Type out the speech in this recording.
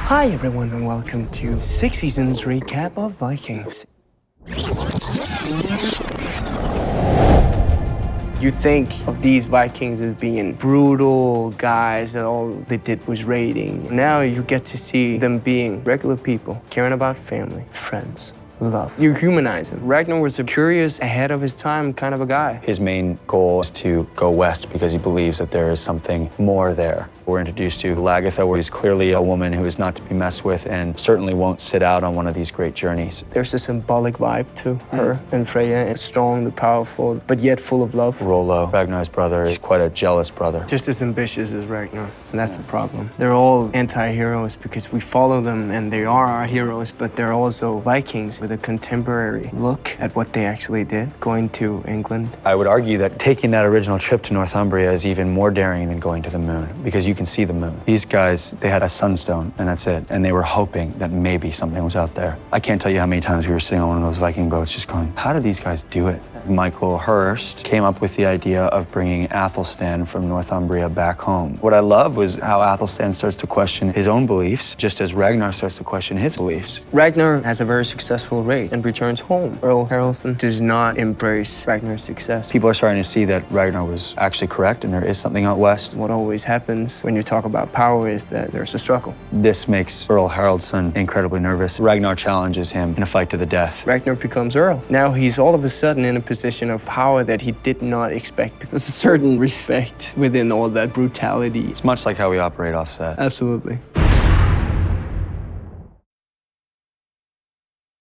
Hi everyone and welcome to 6 seasons recap of Vikings. You think of these Vikings as being brutal guys that all they did was raiding. Now you get to see them being regular people, caring about family, friends, love. You humanize him. Ragnar was a curious, ahead of his time kind of a guy. His main goal is to go west because he believes that there is something more there. We're introduced to Lagertha, where he's clearly a woman who is not to be messed with and certainly won't sit out on one of these great journeys. There's a symbolic vibe to her and Freya, and strong, powerful, but yet full of love. Rollo, Ragnar's brother, is quite a jealous brother. Just as ambitious as Ragnar, and that's the problem. They're all anti-heroes because we follow them and they are our heroes, but they're also Vikings with a contemporary look at what they actually did, going to England. I would argue that taking that original trip to Northumbria is even more daring than going to the moon, because you can see the moon. These guys, they had a sunstone, and that's it. And they were hoping that maybe something was out there. I can't tell you how many times we were sitting on one of those Viking boats just going, how do these guys do it? Michael Hurst came up with the idea of bringing Athelstan from Northumbria back home. What I love was how Athelstan starts to question his own beliefs, just as Ragnar starts to question his beliefs. Ragnar has a very successful raid and returns home. Earl Haraldson does not embrace Ragnar's success. People are starting to see that Ragnar was actually correct and there is something out west. What always happens when you talk about power is that there's a struggle. This makes Earl Haraldson incredibly nervous. Ragnar challenges him in a fight to the death. Ragnar becomes Earl. Now he's all of a sudden in a position of power that he did not expect. There's a certain respect within all that brutality. It's much like how we operate offset. Absolutely.